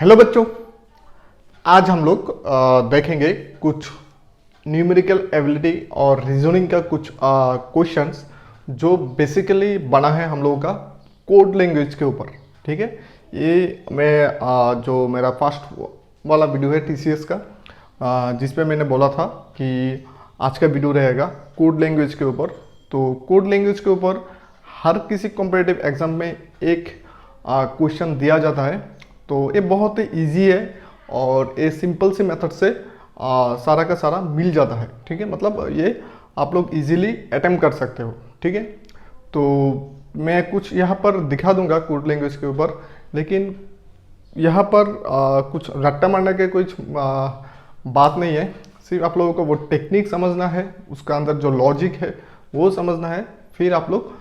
Hello बच्चों, आज हम लोग देखेंगे कुछ न्यूमेरिकल एबिलिटी और रीजनिंग का कुछ क्वेश्चंस जो बेसिकली बना है हम लोगों का कोड लैंग्वेज के ऊपर। ठीक है, ये मैं जो मेरा फर्स्ट वाला वीडियो है टीसीएस का, जिसपे मैंने बोला था कि आज का वीडियो रहेगा कोड लैंग्वेज के ऊपर। तो कोड लैंग्वेज के ऊपर हर किसी कॉम्पिटिटिव एग्जाम में एक क्वेश्चन दिया जाता है। तो ये बहुत ही ईजी है और ये सिंपल से मेथड से सारा का सारा मिल जाता है। ठीक है, मतलब ये आप लोग इजीली अटेम्प्ट कर सकते हो। ठीक है, तो मैं कुछ यहाँ पर दिखा दूंगा कोड लैंग्वेज के ऊपर, लेकिन यहाँ पर कुछ रट्टा मारने के कुछ बात नहीं है। सिर्फ आप लोगों को वो टेक्निक समझना है, उसका अंदर जो लॉजिक है वो समझना है, फिर आप लोग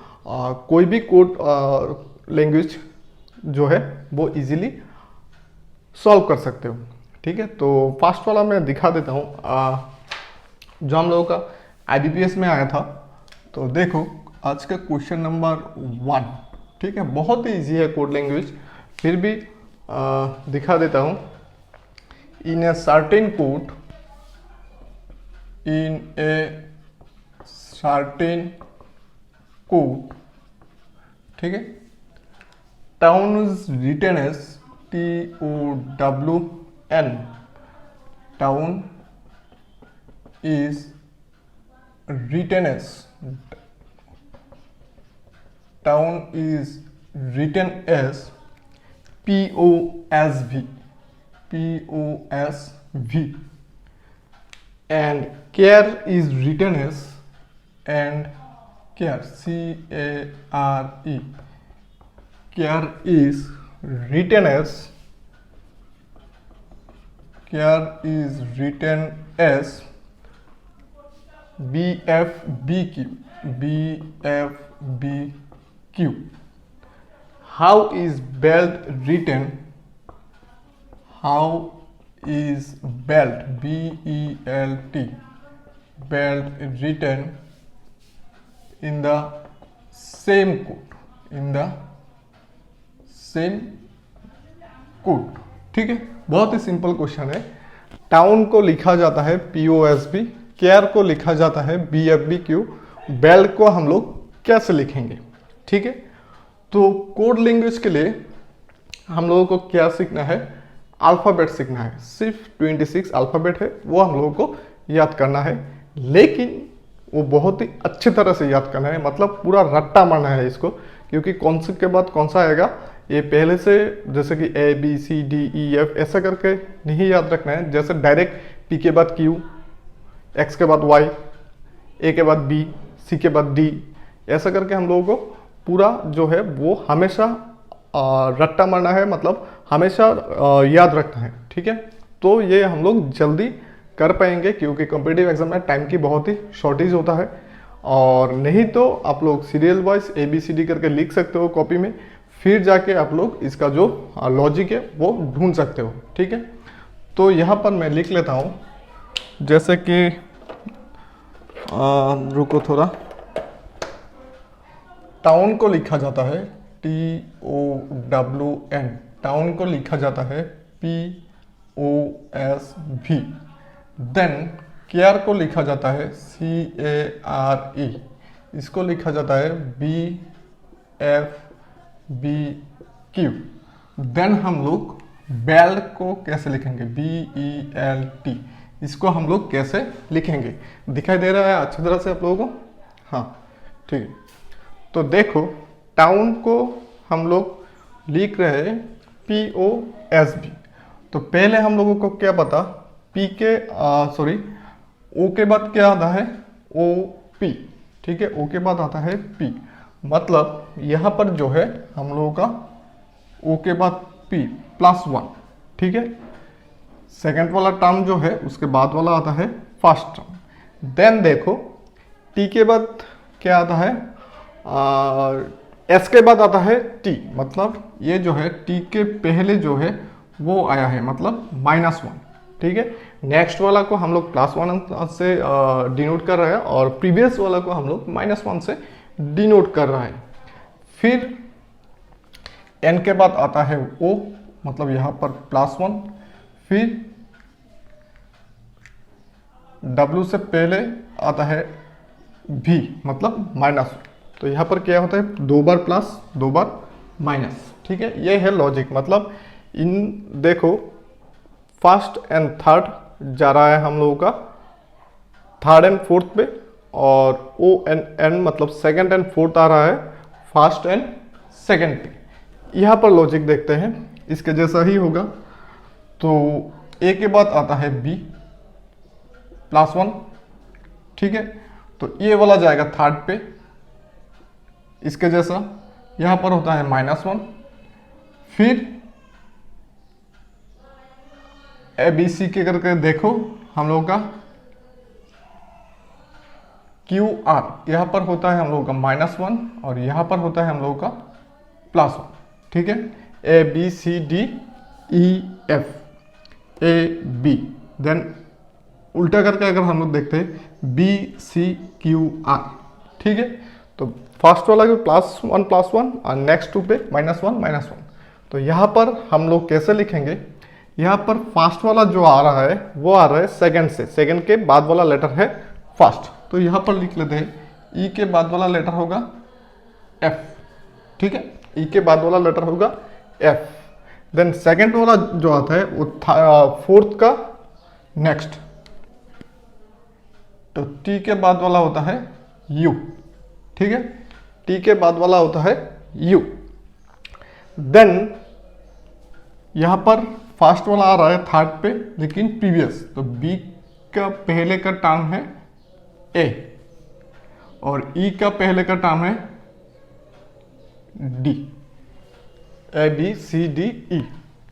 कोई भी कोड लैंग्वेज जो है वो इजीली सॉल्व कर सकते हो। ठीक है, तो फर्स्ट वाला मैं दिखा देता हूँ जो हम लोगों का आईबीपीएस में आया था। तो देखो आज का क्वेश्चन नंबर 1। ठीक है, बहुत ही इजी है कोड लैंग्वेज, फिर भी दिखा देता हूँ। In a certain code, in a certain code, ठीक है, town is written as TOWN. Town is written as POSV. And care is written as care care is written as BFBQ. How is belt written? How is belt BELT belt written in the same code, same code. ठीक है, बहुत ही simple question है। Town को लिखा जाता है POSB, care को लिखा जाता है BFBQ, बेल्ट को हम लोग कैसे लिखेंगे? ठीक है, तो कोड लैंग्वेज के लिए हम लोगों को क्या सीखना है? अल्फ़ाबेट सीखना है। सिर्फ 26 अल्फ़ाबेट है, वो हम लोगों को याद करना है, लेकिन वो बहुत ही अच्छी तरह से याद करना है। मतलब पूरा रट्टा मारना है इसको, क्योंकि कौन से के बाद कौन सा आएगा ये पहले से, जैसे कि ABCDEF ऐसा करके नहीं याद रखना है। जैसे डायरेक्ट P के बाद Q, X के बाद Y, A के बाद B, C के बाद D, ऐसा करके हम लोगों को पूरा जो है वो हमेशा रट्टा मारना है, मतलब हमेशा याद रखना है। ठीक है, तो ये हम लोग जल्दी कर पाएंगे, क्योंकि कॉम्पिटिटिव एग्जाम में टाइम की बहुत ही शॉर्टेज होता है। और नहीं तो आप लोग सीरियल वाइज ABCD करके लिख सकते हो कॉपी में, फिर जाके आप लोग इसका जो लॉजिक है वो ढूंढ सकते हो। ठीक है, तो यहाँ पर मैं लिख लेता हूँ, जैसे कि रुको थोड़ा। टाउन को लिखा जाता है TOWN, टाउन को लिखा जाता है POSV। देन केयर को लिखा जाता है CARE, इसको लिखा जाता है BFBQ। देन हम लोग बेल्ट को कैसे लिखेंगे? BELT, इसको हम लोग कैसे लिखेंगे? दिखाई दे रहा है अच्छी तरह से आप लोगों को? हाँ, ठीक है। तो देखो टाउन को हम लोग लिख रहे हैं POSV। तो पहले हम लोगों को क्या पता, O के बाद क्या आता है? OP। ठीक है, O के बाद आता है P, मतलब यहाँ पर जो है हम लोगों का O के बाद P +1। ठीक है, सेकेंड वाला टर्म जो है उसके बाद वाला आता है फर्स्ट टर्म। देन देखो T के बाद क्या आता है? S के बाद आता है T, मतलब ये जो है T के पहले जो है वो आया है, मतलब -1। ठीक है, नेक्स्ट वाला को हम लोग +1 से डिनोट कर रहे हैं और प्रीवियस वाला को हम लोग -1 से डिनोट कर रहा है। फिर N के बाद आता है O, मतलब यहाँ पर +1, फिर W से पहले आता है V मतलब -1। तो यहाँ पर क्या होता है, 2 बार प्लस 2 बार माइनस। ठीक है, ये है लॉजिक। मतलब इन देखो फर्स्ट एंड थर्ड जा रहा है हम लोगों का थर्ड एंड फोर्थ पे, और O एंड N मतलब सेकंड एंड फोर्थ आ रहा है फर्स्ट एंड सेकंड पे। यहाँ पर लॉजिक देखते हैं, इसके जैसा ही होगा। तो A के बाद आता है B +1। ठीक है, तो ये वाला जाएगा थर्ड पे, इसके जैसा। यहाँ पर होता है -1, फिर ABC के करके देखो हम लोगों का QR, यहाँ पर होता है हम लोगों का -1 और यहाँ पर होता है हम लोगों का +1। ठीक है, ABCDEF AB, देन उल्टा करके अगर हम लोग देखते हैं BCQR। ठीक है, तो फर्स्ट वाला +1 और नेक्स्ट 2 पे -1। तो यहाँ पर हम लोग कैसे लिखेंगे, यहाँ पर फर्स्ट वाला जो आ रहा है वो आ रहा है सेकंड से, सेकंड के बाद वाला लेटर है फर्स्ट। तो यहाँ पर लिख लेते हैं E के बाद वाला लेटर होगा F। ठीक है, E के बाद वाला लेटर होगा F। देन सेकंड वाला जो आता है वो फोर्थ का नेक्स्ट, तो T के बाद वाला होता है U। ठीक है, T के बाद वाला होता है U। देन यहाँ पर फर्स्ट वाला आ रहा है थर्ड पे लेकिन प्रीवियस, तो B का पहले का टर्म है A और E का पहले का टर्म है D, ABCDE।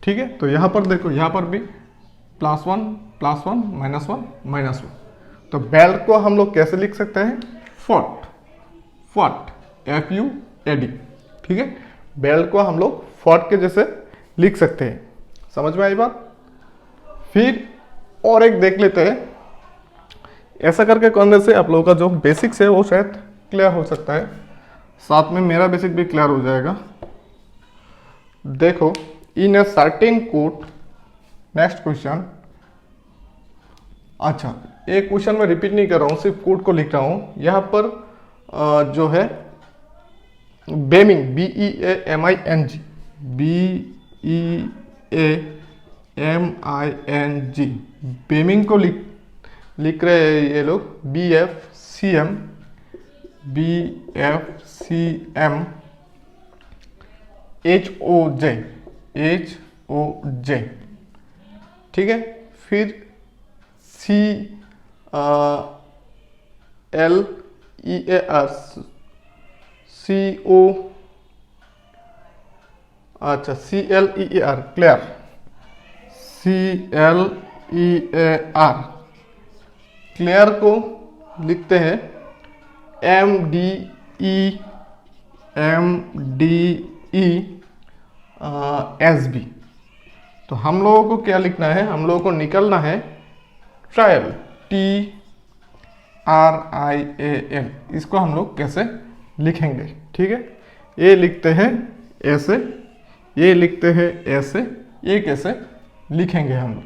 ठीक है, तो यहाँ पर देखो, यहाँ पर भी +1 -1 तो बेल्ट को हम लोग कैसे लिख सकते हैं, फॉट FUAD। ठीक है, बेल्ट को हम लोग फॉट के जैसे लिख सकते हैं। समझ में आई बात। फिर और एक देख लेते हैं, ऐसा करके करने से आप लोगों का जो बेसिक्स है वो शायद क्लियर हो सकता है, साथ में मेरा बेसिक भी क्लियर हो जाएगा। देखो, in a certain code, next question. अच्छा, एक क्वेश्चन मैं रिपीट नहीं कर रहा हूँ, सिर्फ कोड को लिख रहा हूँ। यहाँ पर जो है बेमिंग BEAMING बेमिंग को लिख रहे हैं ये लोग BFCM HOJ। ठीक है, फिर CLEAR CLEAR clear, CLEAR clear को लिखते हैं MDESB। तो हम लोगों को क्या लिखना है, हम लोगों को निकलना है ट्रायल, TRIAL। इसको हम लोग कैसे लिखेंगे, ठीक है, ये लिखते हैं ऐसे, ये लिखते हैं ऐसे, ये कैसे लिखेंगे हम लोग।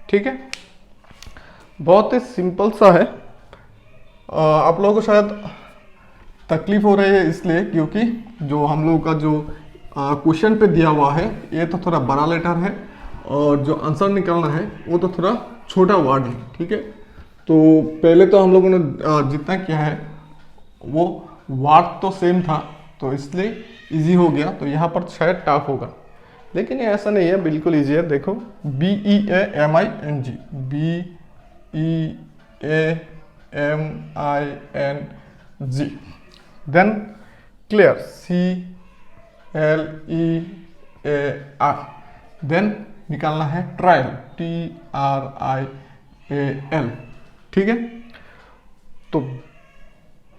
ठीक है, बहुत ही सिंपल सा है। आप लोगों को शायद तकलीफ हो रही है इसलिए क्योंकि जो हम लोगों का जो क्वेश्चन पे दिया हुआ है ये तो थोड़ा बड़ा लेटर है और जो आंसर निकालना है वो तो थोड़ा छोटा वर्ड है। ठीक है, तो पहले तो हम लोगों ने जितना किया है वो वर्ड तो सेम था तो इसलिए इजी हो गया, तो यहाँ पर शायद टफ होगा, लेकिन ये ऐसा नहीं है, बिल्कुल इजी है। देखो BEAMING then clear CLEAR, then निकालना है ट्रायल TRIAL। ठीक है, तो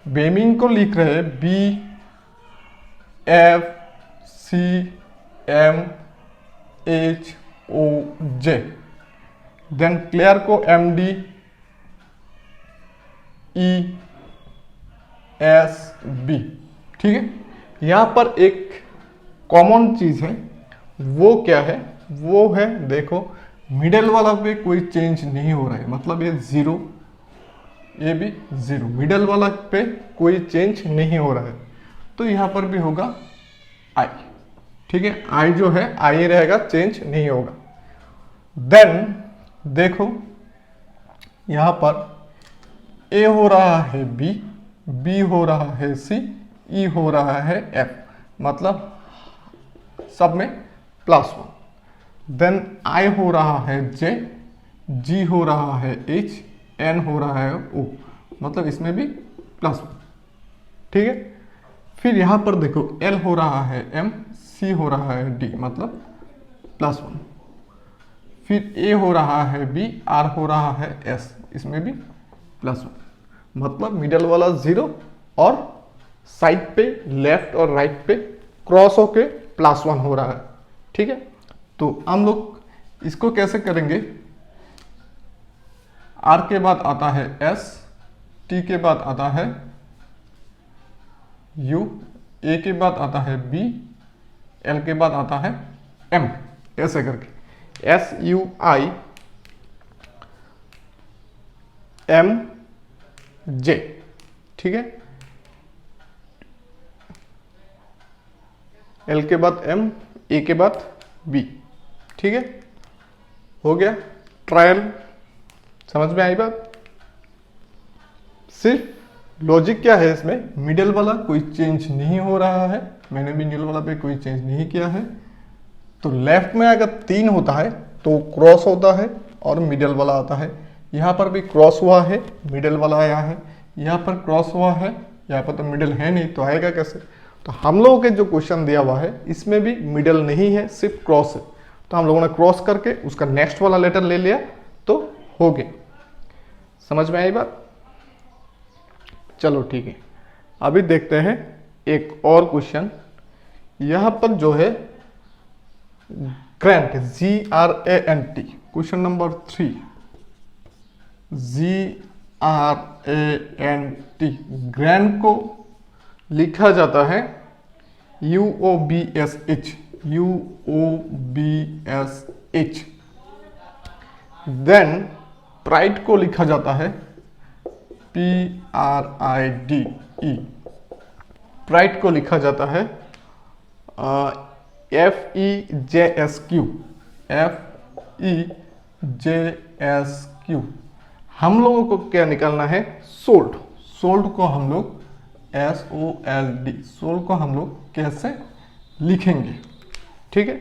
बेमिंग को लिख रहे हैं BFCMHOJ, देन क्लियर को MDESB। ठीक है, यहाँ पर एक कॉमन चीज है, वो क्या है, वो है, देखो मिडिल वाला पे कोई चेंज नहीं हो रहा है, मतलब ये जीरो, ये भी जीरो, मिडिल वाला पे कोई चेंज नहीं हो रहा है, तो यहाँ पर भी होगा आई। ठीक है, आई जो है आई रहेगा, चेंज नहीं होगा। देन देखो यहाँ पर ए हो रहा है बी, बी हो रहा है सी, ई हो रहा है एफ, मतलब सब में +1। देन आई हो रहा है जे, जी हो रहा है एच, एन हो रहा है ओ, मतलब इसमें भी +1। ठीक है, फिर यहां पर देखो एल हो रहा है एम, सी हो रहा है डी, मतलब +1। फिर ए हो रहा है बी, आर हो रहा है एस, इसमें भी +1, मतलब मिडल वाला 0 और साइड पे लेफ्ट और राइट पे क्रॉस होके +1 हो रहा है। ठीक है, तो हम लोग इसको कैसे करेंगे, आर के बाद आता है एस, टी के बाद आता है यू, ए के बाद आता है बी, एल के बाद आता है एम, ऐसे करके S U I M J. ठीक है, एल के बाद एम, ए के बाद बी। ठीक है, हो गया ट्रायल, समझ में आई बात। सिर्फ लॉजिक क्या है इसमें, मिडिल वाला कोई चेंज नहीं हो रहा है, मैंने भी मिडिल वाला पे कोई चेंज नहीं किया है, तो लेफ्ट में अगर 3 होता है तो क्रॉस होता है और मिडिल वाला आता है। यहाँ पर भी क्रॉस हुआ है, मिडिल वाला आया है, यहाँ पर क्रॉस हुआ है, यहाँ पर तो मिडिल है नहीं, तो आएगा कैसे। तो हम लोगों के जो क्वेश्चन दिया हुआ है इसमें भी मिडिल नहीं है, सिर्फ क्रॉस है, तो हम लोगों ने क्रॉस करके उसका नेक्स्ट वाला लेटर ले लिया तो हो गया। समझ में आई बात। चलो ठीक है, अभी देखते हैं एक और क्वेश्चन। यहाँ पर जो है grant, GRANT, question number 3, GRANT, grant को लिखा जाता है UOBSH, UOBSH। देन प्राइड को लिखा जाता है PRIDE, प्राइड को लिखा जाता है FEJSQ, FEJSQ। हम लोगों को क्या निकालना है, सोल्ड, सोल्ड को हम लोग SOLD, सोल्ड को हम लोग कैसे लिखेंगे। ठीक है,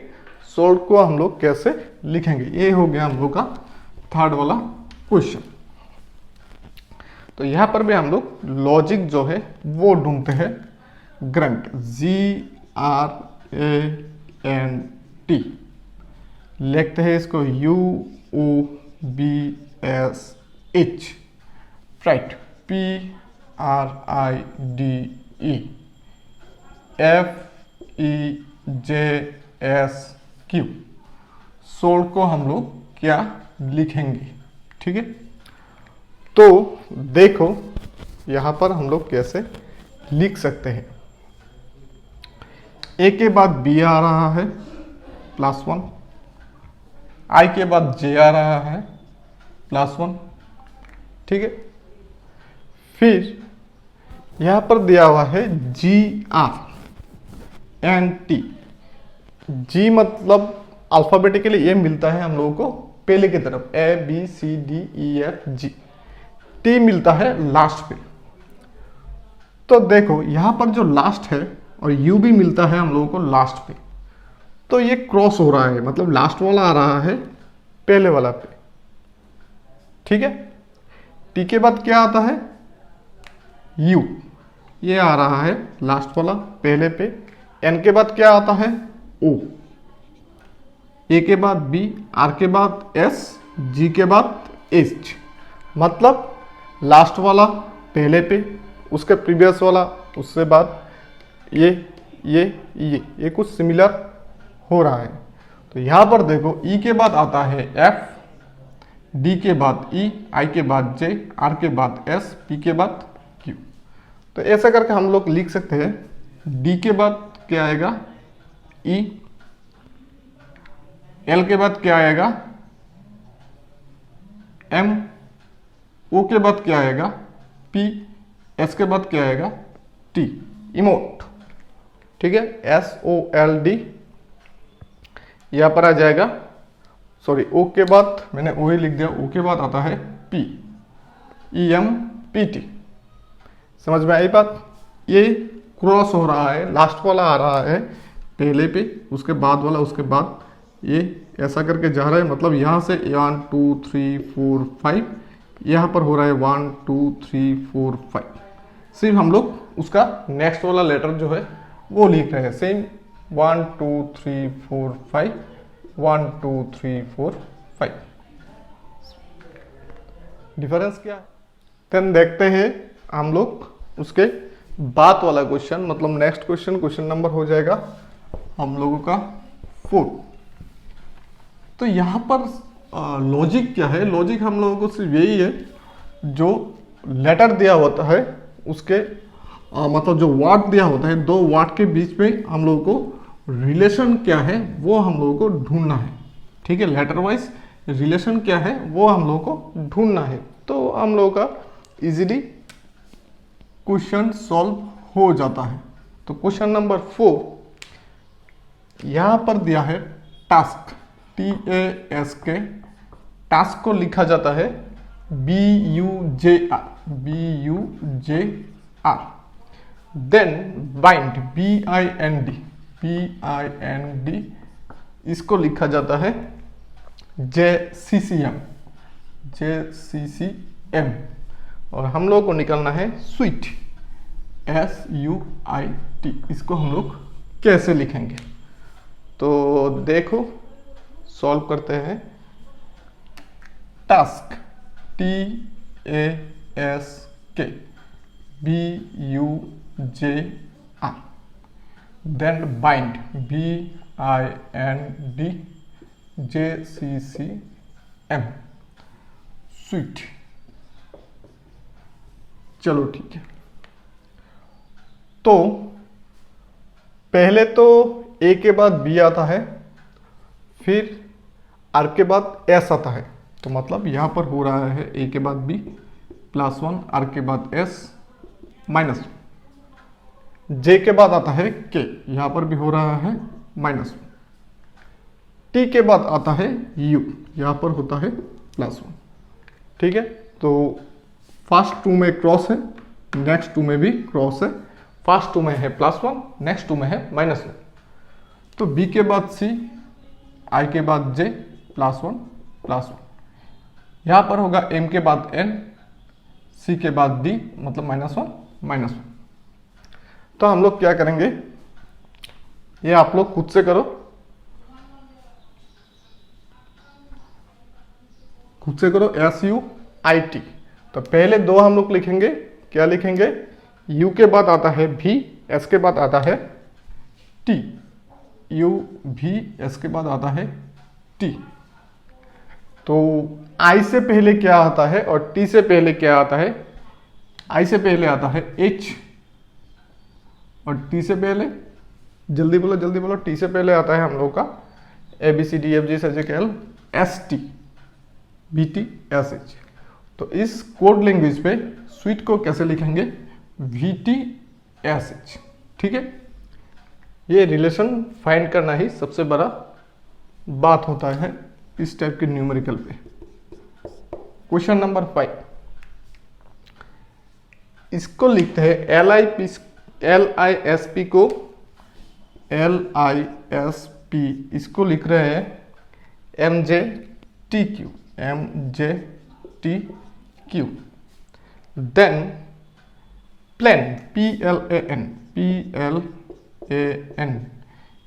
सोल्ड को हम लोग कैसे लिखेंगे, ये हो गया हम लोग का थर्ड वाला क्वेश्चन। तो यहां पर भी हम लोग लॉजिक जो है वो ढूंढते हैं। ग्रंट, GRANT, लिखते हैं इसको UOBSH। Right, PRIDE, FEJSQ। Sold को हम लोग क्या लिखेंगे। ठीक है, तो देखो यहां पर हम लोग कैसे लिख सकते हैं। ए के बाद बी आ रहा है +1, आई के बाद जे आ रहा है +1। ठीक है, फिर यहां पर दिया हुआ है GRANT। जी मतलब अल्फाबेटिकली ये मिलता है हम लोगों को पहले की तरफ, ABCDEFG। टी मिलता है लास्ट पे। तो देखो यहां पर जो लास्ट है और यू भी मिलता है हम लोगों को लास्ट पे, तो ये क्रॉस हो रहा है, मतलब लास्ट वाला आ रहा है पहले वाला पे। ठीक है, टी के बाद क्या आता है, यू, ये आ रहा है लास्ट वाला पहले पे। एन के बाद क्या आता है, ओ, ए के बाद बी, आर के बाद एस, जी के बाद एच, मतलब लास्ट वाला पहले पे, उसके प्रीवियस वाला उससे बाद, ये कुछ सिमिलर हो रहा है। तो यहां पर देखो ई के बाद आता है एफ, डी के बाद ई, आई के बाद जे, आर के बाद एस, पी के बाद क्यू। तो ऐसा करके हम लोग लिख सकते हैं। डी के बाद क्या आएगा, ई, एल के बाद क्या आएगा एम, ओ के बाद क्या आएगा पी, एस के बाद क्या आएगा टी, इमोट। ठीक है, SOLD यहां पर आ जाएगा। सॉरी, ओ के बाद मैंने ओ ही लिख दिया, ओ के बाद आता है पी, EMPT। समझ में आई बात? ये क्रॉस हो रहा है, लास्ट वाला आ रहा है पहले पे, उसके बाद वाला उसके बाद, ये ऐसा करके जा रहा है। मतलब यहाँ से 1 2 3 4 5, यहाँ पर हो रहा है 1 2 3 4 5। सिर्फ हम लोग उसका नेक्स्ट वाला लेटर जो है वो लिख रहे हैं सेम 1 2 3 4 5, 1 2 3 4 5। डिफरेंस क्या है? देन देखते हैं हम लोग उसके बाद वाला क्वेश्चन, मतलब नेक्स्ट क्वेश्चन नंबर हो जाएगा हम लोगों का 4। तो यहाँ पर लॉजिक क्या है? लॉजिक हम लोगों को सिर्फ यही है, जो लेटर दिया होता है उसके मतलब जो वर्ड दिया होता है, दो वर्ड के बीच में हम लोगों को रिलेशन क्या है वो हम लोगों को ढूंढना है। ठीक है, लेटर वाइज रिलेशन क्या है वो हम लोगों को ढूंढना है। तो हम लोगों का इजीली क्वेश्चन सॉल्व हो जाता है। तो क्वेश्चन नंबर 4 यहाँ पर दिया है टास्क, TASK। टास्क को लिखा जाता है BUJR, देन बाइंड, BIND, इसको लिखा जाता है JCCM, और हम लोग को निकालना है स्वीट, SUIT। इसको हम लोग कैसे लिखेंगे? तो देखो, सॉल्व करते हैं। Task, TASK, BUJR, then bind, BIND, JCCM, sweet. चलो ठीक है। तो पहले तो ए के बाद बी आता है, फिर आर के बाद एस आता है। तो मतलब यहां पर हो रहा है ए के बाद बी +1, आर के बाद एस -1, जे के बाद आता है के, यहां पर भी हो रहा है -1, टी के बाद आता है यू, यहां पर होता है +1। ठीक है, तो फर्स्ट 2 में क्रॉस है, नेक्स्ट 2 में भी क्रॉस है। फर्स्ट 2 में है +1, नेक्स्ट 2 में है -1। तो बी के बाद सी, आई के बाद जे, +1 +1। यहां पर होगा एम के बाद एन, सी के बाद डी, मतलब -1 -1। तो हम लोग क्या करेंगे, ये आप लोग खुद से करो, SUIT। तो पहले 2 हम लोग लिखेंगे, क्या लिखेंगे? U के बाद आता है V, S के बाद आता है T, UV, S के बाद आता है T। तो I से पहले क्या आता है और T से पहले क्या आता है? I से पहले आता है H, और T से पहले, जल्दी बोलो T से पहले आता है हम लोग का ABCDFGHIJKL ST, BT SH। तो इस कोड लैंग्वेज पे स्वीट को कैसे लिखेंगे? VTSH। ठीक है, ये रिलेशन फाइंड करना ही सबसे बड़ा बात होता है इस टाइप के न्यूमेरिकल पे। क्वेश्चन नंबर 5, इसको लिखते हैं LISP को, LISP इसको लिख रहे हैं MJTQ, देन प्लान, PLAN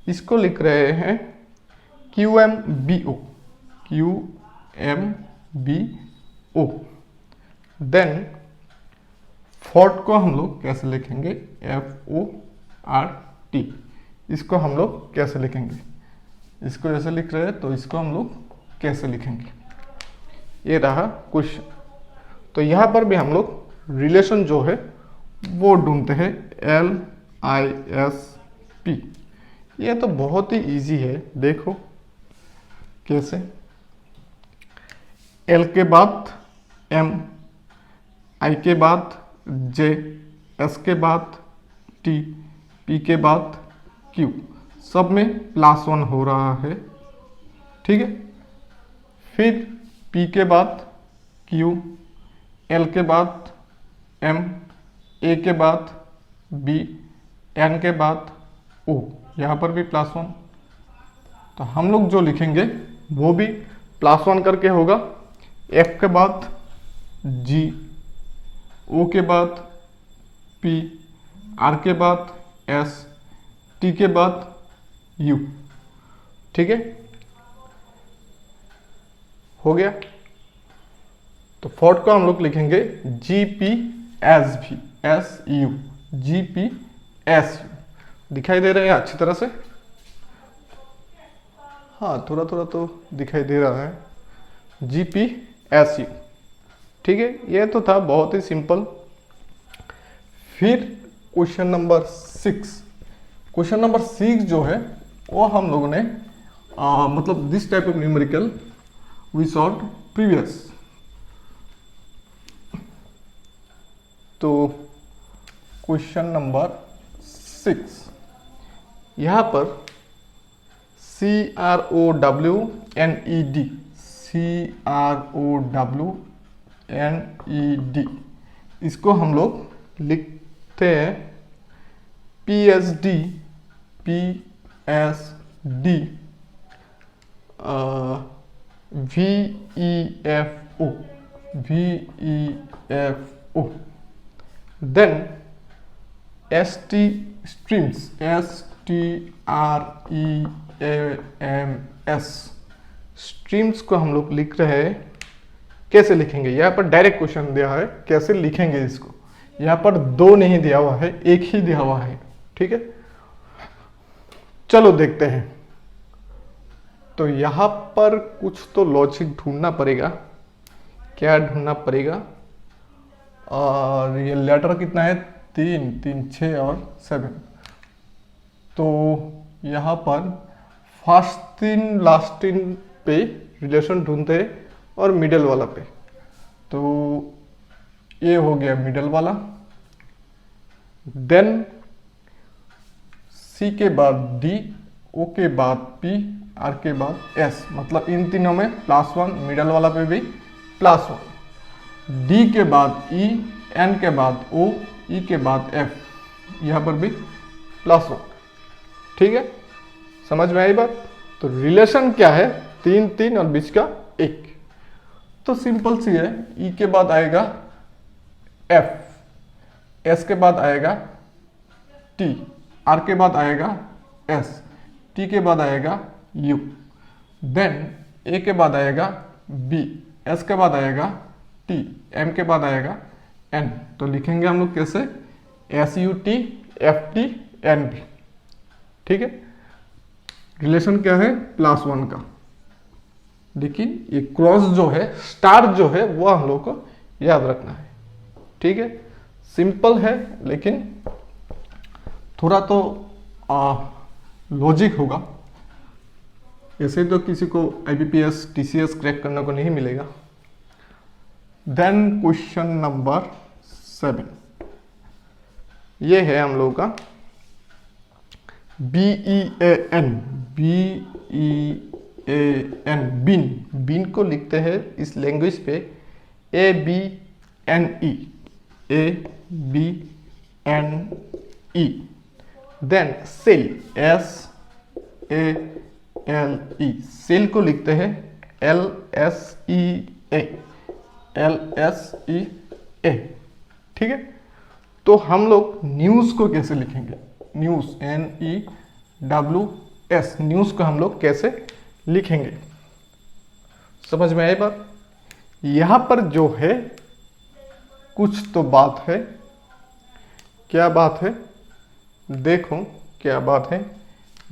इसको लिख रहे हैं QMBO, देन फोर्थ को हम लोग कैसे लिखेंगे? FORT। इसको हम लोग कैसे लिखेंगे? इसको जैसे लिख रहे हैं तो इसको हम लोग कैसे लिखेंगे? ये रहा क्वेश्चन। तो यहाँ पर भी हम लोग रिलेशन जो है वो ढूंढते हैं, LISP। ये तो बहुत ही इजी है। देखो, कैसे? एल के बाद एम, आई के बाद जे, एस के बाद टी, पी के बाद क्यू, सब में +1 हो रहा है, ठीक है। फिर पी के बाद क्यू, एल के बाद एम, ए के बाद बी, एन के बाद ओ, यहाँ पर भी +1। तो हम लोग जो लिखेंगे वो भी +1 करके होगा। एफ के बाद जी, ओ के बाद पी, आर के बाद एस, टी के बाद यू, ठीक है, हो गया। तो फोर्थ को हम लोग लिखेंगे जी पी एस भी, S U, G P S U. दिखाई दे रहा है अच्छी तरह से? हाँ, थोड़ा थोड़ा तो दिखाई दे रहा है। जी पी एस यू, ठीक है। ये तो था बहुत ही सिंपल। फिर क्वेश्चन नंबर 6, क्वेश्चन नंबर 6 जो है वो हम लोगों ने मतलब this type of numerical we solve previous. तो क्वेश्चन नंबर 6, यहाँ पर CROWNED, CROWNED, इसको हम लोग लिखते हैं PSD, PSD, VEFO, VEFO, then ST streams, STREAMS, streams को हम लोग लिख रहे हैं। कैसे लिखेंगे? यहाँ पर डायरेक्ट क्वेश्चन दिया है, कैसे लिखेंगे इसको। यहाँ पर 2 नहीं दिया हुआ है, 1 ही दिया हुआ है, ठीक है। चलो देखते हैं। तो यहाँ पर कुछ तो लॉजिक ढूंढना पड़ेगा। क्या ढूंढना पड़ेगा? और ये लेटर कितना है? 3, 3, 6 और 7। तो यहाँ पर फर्स्ट 3 लास्ट 3 पे रिलेशन ढूंढते हैं और मिडल वाला पे। तो ये हो गया मिडल वाला। देन सी के बाद डी, ओ के बाद पी, आर के बाद एस, मतलब इन तीनों में +1, मिडल वाला पे भी +1। डी के बाद ई, एन के बाद ओ, ई के बाद एफ, यहाँ पर भी +1, ठीक है। समझ में आई बात? तो रिलेशन क्या है? 3, 3 और बीच का 1। तो सिंपल सी है। ई के बाद आएगा एफ, एस के बाद आएगा टी, आर के बाद आएगा एस, टी के बाद आएगा यू, देन ए के बाद आएगा बी, एस के बाद आएगा टी, एम के बाद आएगा एन। तो लिखेंगे हम लोग कैसे? SUT FT NB, ठीक है। रिलेशन क्या है? +1 का। लेकिन ये क्रॉस जो है, स्टार जो है, वो हम लोग को याद रखना है, ठीक है। सिंपल है लेकिन थोड़ा तो लॉजिक होगा। ऐसे तो किसी को IBPS TCS क्रैक करने को नहीं मिलेगा। देन क्वेश्चन नंबर 7, ये है हम लोगों का BEAN, BEAN, बीन। बीन को लिखते हैं इस लैंग्वेज पे ABNE, ABNE। Then sale, SALE, sale को लिखते हैं LSEA, LSEA, ठीक है। तो हम लोग न्यूज़ को कैसे लिखेंगे? न्यूज़, NEWS, न्यूज़ को हम लोग कैसे लिखेंगे? समझ में आई बात? यहाँ पर जो है कुछ तो बात है। क्या बात है? देखो क्या बात है।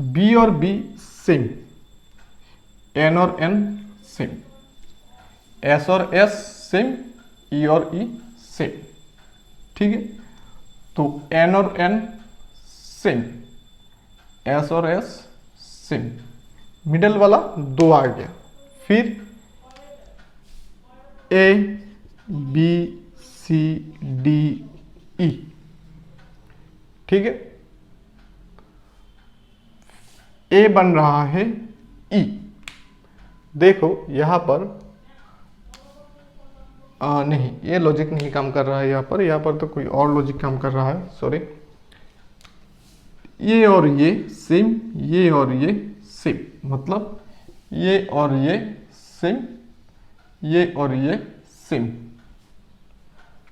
बी और बी सेम, एन और एन सेम, एस और एस सेम, ई और ई सेम, ठीक है। तो एन और एन सेम, एस और एस सेम, मिडल वाला 2 आ गया, फिर ए बी सी डी ई, ठीक है। ए बन रहा है ई। देखो यहां पर नहीं, ये लॉजिक नहीं काम कर रहा है यहाँ पर तो कोई और लॉजिक काम कर रहा है, सॉरी। ये और ये सेम, ये और ये सेम, मतलब ये और ये सेम, ये और ये सेम,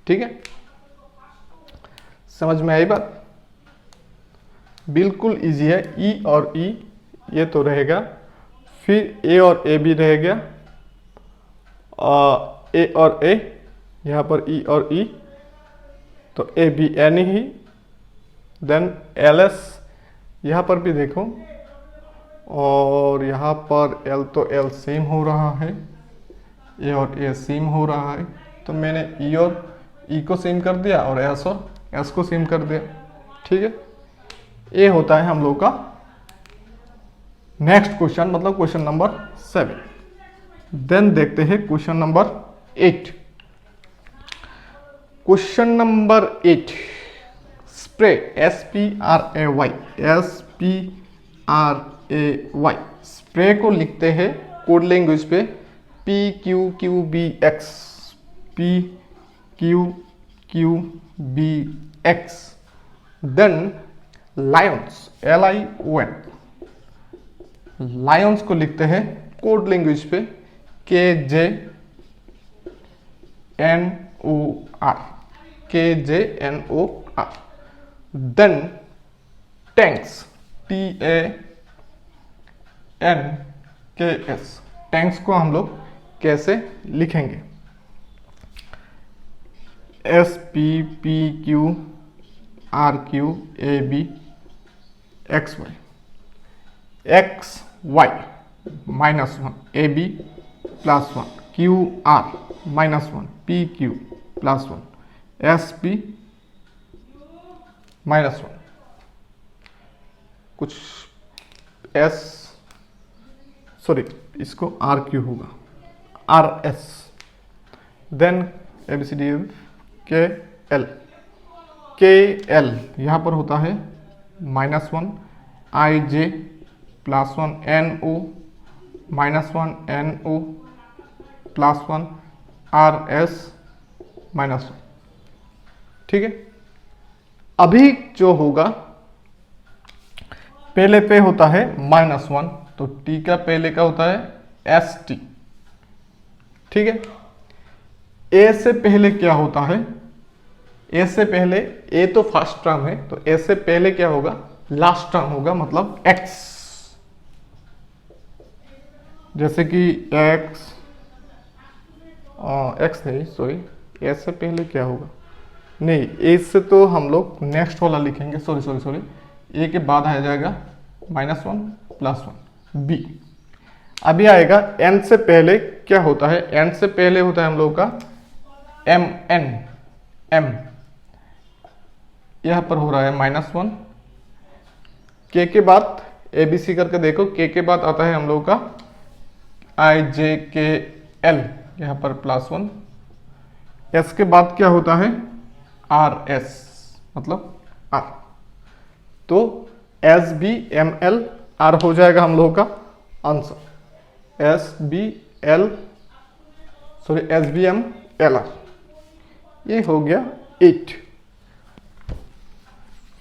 ठीक है। समझ में आई बात? बिल्कुल इजी है। ई और ई ये तो रहेगा, फिर ए और ए भी रह गया, ए और ए, यहाँ पर ई और ई, तो ए बी एन ही, देन एल एस, यहाँ पर भी देखो, और यहाँ पर एल तो एल सेम हो रहा है, ए और ए सेम हो रहा है, तो मैंने ई और ई को सेम कर दिया और एस को सेम कर दिया, ठीक है। ये होता है हम लोग का नेक्स्ट क्वेश्चन, मतलब क्वेश्चन नंबर 7। देन देखते हैं question number 8। Question number 8, spray, SPRAY, SPRAY, spray को लिखते हैं कोड लैंग्वेज पे PQQBX, PQQBX। Then lions, LION, lions को लिखते हैं कोड लैंग्वेज पे KJNOR। Then tanks, TANKS, tanks को हम लोग कैसे लिखेंगे? SPPQRQABXY, XY -1, AB +1, QR -1, PQ +1, SP -1, कुछ S, सॉरी इसको RQ होगा, RS। Then ABCD KL, KL यहाँ पर होता है -1, IJ +1, NO -1, NO +1, RS -1, ठीक है। अभी जो होगा, पहले पे होता है -1, तो T का पहले का होता है ST, ठीक है। A से पहले क्या होता है? A से पहले, A तो फर्स्ट टर्म है, तो A से पहले क्या होगा? लास्ट टर्म होगा, मतलब X। जैसे कि X नहीं, सॉरी, A से पहले क्या होगा? नहीं, A से तो हम लोग नेक्स्ट वाला लिखेंगे, सॉरी, A के बाद आ जाएगा -1 +1 B। अभी आएगा N से पहले क्या होता है? N से पहले होता है हम लोग का MN, M, यहाँ पर हो रहा है -1। K के बाद ABC करके देखो, K के बाद आता है हम लोग का IJKL, यहाँ पर +1। S के बाद क्या होता है? RS, मतलब R, तो SBML R हो जाएगा हम लोगों का आंसर। SBMLR, ये हो गया 8।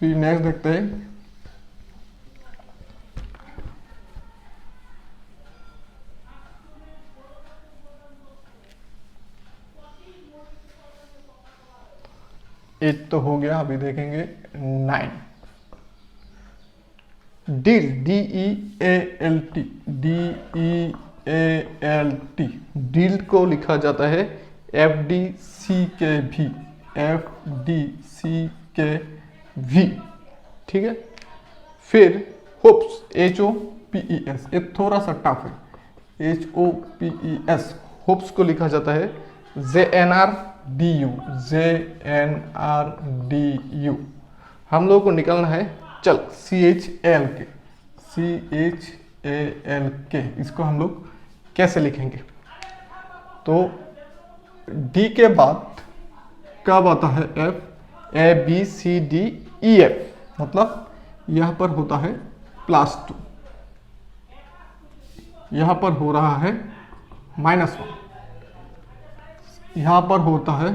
फिर नेक्स्ट देखते हैं, एट तो हो गया। अभी देखेंगे 9। डील, DEALT, DEALT, डील को लिखा जाता है FDCKV, FDCKV, ठीक है। फिर होप्स, HOPES, ये थोड़ा सा टफ है, HOPES, होप्स को लिखा जाता है JNRDU, JNRDU। हम लोगों को निकालना है चल, CHALK, इसको हम लोग कैसे लिखेंगे? तो डी के बाद कब आता है F? A B C D E F, मतलब यहां पर होता है +2, यहां पर हो रहा है -1, यहां पर होता है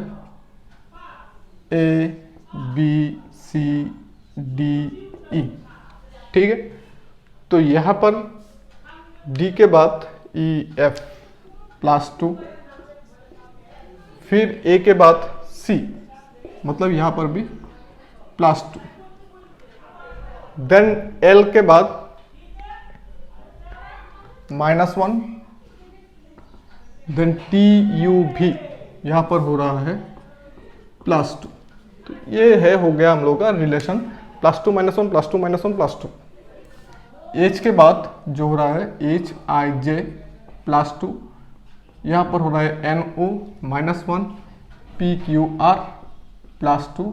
ए बी सी डी ई। ठीक है, तो यहां पर डी के बाद ई एफ +2, फिर ए के बाद सी, मतलब यहां पर भी +2, देन एल के बाद -1, देन टी यू भी यहां पर हो रहा है +2। तो ये है, हो गया हम लोग का रिलेशन +2 -1 +2 -1 +2। एच के बाद जो हो रहा है एच आई जे +2, यहाँ पर हो रहा है N O -1, P Q R +2,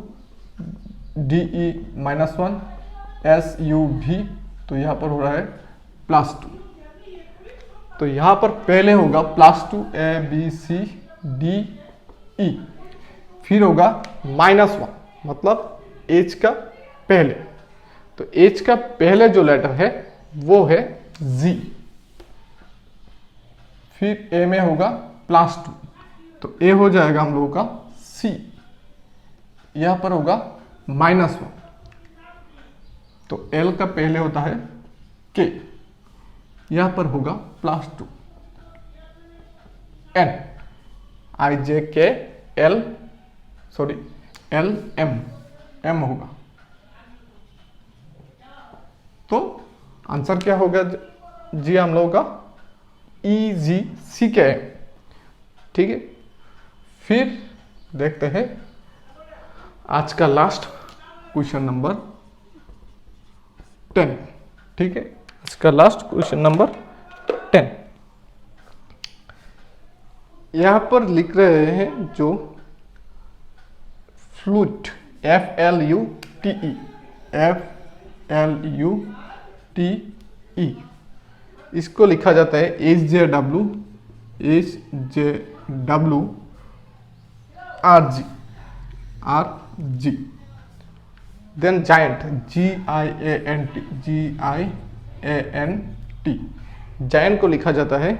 D E -1, S U भी, तो यहाँ पर हो रहा है +2। तो यहाँ पर पहले होगा +2 ए बी सी डी ई, फिर होगा -1, मतलब एच का पहले। तो एच का पहले जो लेटर है वो है जी, फिर ए में होगा +2, तो ए हो जाएगा हम लोगों का सी, यहां पर होगा -1, तो एल का पहले होता है के, यहां पर होगा +2, एन आई जे के एल एल एम एम होगा। तो आंसर क्या होगा जी हम लोगों का? ई जी सी के एम। ठीक है, फिर देखते हैं आज का लास्ट क्वेश्चन नंबर 10। ठीक है, आज का लास्ट क्वेश्चन नंबर 10। यहां पर लिख रहे हैं जो फ्लूट, FLUTE, FLUTE, इसको लिखा जाता है HJW RG। Then giant GIANT, giant को लिखा जाता है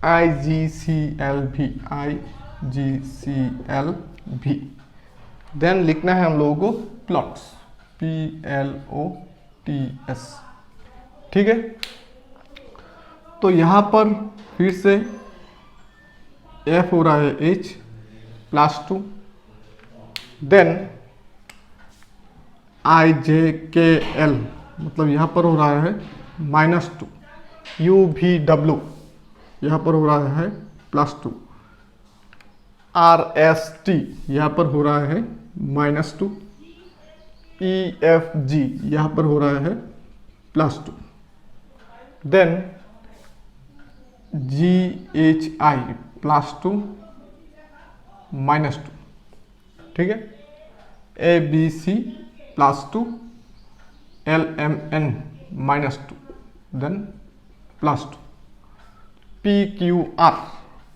IGCLV। देन लिखना है हम लोगों को प्लॉट्स, PLOTS। ठीक है, तो यहां पर फिर से F हो रहा है H +2, देन IJKL, मतलब यहां पर हो रहा है -2, UVW यहां पर हो रहा है +2, RST यहां पर हो रहा है -2, EFG यहां पर हो रहा है +2, देन GHI +2 -2। ठीक है, ABC +2, LMN -2, देन +2, PQR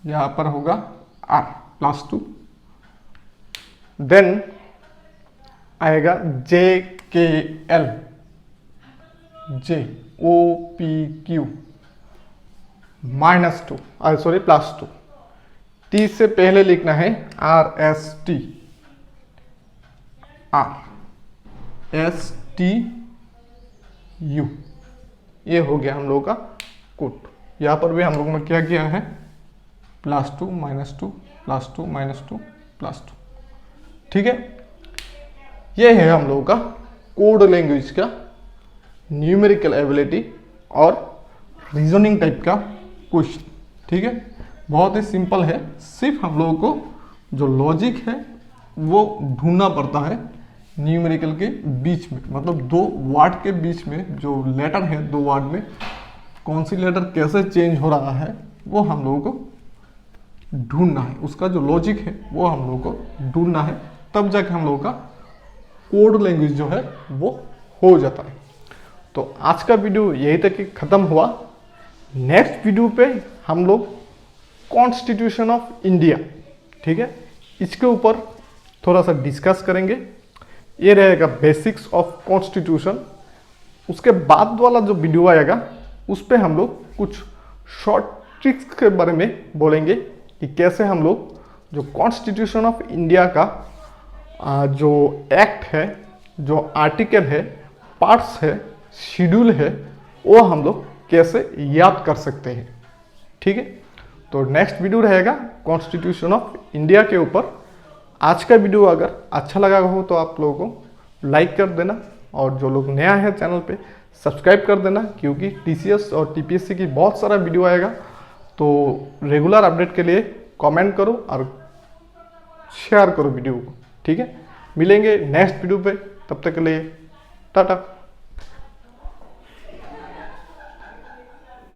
यहां पर होगा R +2, देन आएगा JKL JOPQ -2, सॉरी +2। T से पहले लिखना है RST RSTU, ये हो गया हम लोगों का कोड। यहाँ पर भी हम लोगों ने क्या किया है? +2 -2 +2 -2 +2। ठीक है, ये है हम लोगों का कोड लैंग्वेज का न्यूमेरिकल एबिलिटी और रीजनिंग टाइप का क्वेश्चन। ठीक है, बहुत ही सिंपल है, सिर्फ हम लोगों को जो लॉजिक है वो ढूंढना पड़ता है न्यूमेरिकल के बीच में, मतलब दो वर्ड के बीच में जो लेटर है, दो वर्ड में कौन सी लेटर कैसे चेंज हो रहा है वो हम लोगों को ढूंढना है, उसका जो लॉजिक है वो हम लोगों को ढूंढना है, तब जाके हम लोगों का कोड लैंग्वेज जो है वो हो जाता है। तो आज का वीडियो यही तक खत्म हुआ। नेक्स्ट वीडियो पे हम लोग कॉन्स्टिट्यूशन ऑफ इंडिया, ठीक है, इसके ऊपर थोड़ा सा डिस्कस करेंगे। ये रहेगा बेसिक्स ऑफ कॉन्स्टिट्यूशन। उसके बाद वाला जो वीडियो आएगा उस पर हम लोग कुछ शॉर्ट ट्रिक्स के बारे में बोलेंगे कि कैसे हम लोग जो कॉन्स्टिट्यूशन ऑफ इंडिया का जो एक्ट है, जो आर्टिकल है, पार्ट्स है, शेड्यूल है, वो हम लोग कैसे याद कर सकते हैं। ठीक है, तो नेक्स्ट वीडियो रहेगा कॉन्स्टिट्यूशन ऑफ इंडिया के ऊपर। आज का वीडियो अगर अच्छा लगा हो तो आप लोगों को लाइक कर देना, और जो लोग नया है चैनल पे सब्सक्राइब कर देना, क्योंकि टीसीएस और टीपीएससी की बहुत सारा वीडियो आएगा। तो रेगुलर अपडेट के लिए कमेंट करो और शेयर करो वीडियो को। ठीक है, मिलेंगे नेक्स्ट वीडियो पे, तब तक के लिए टाटा।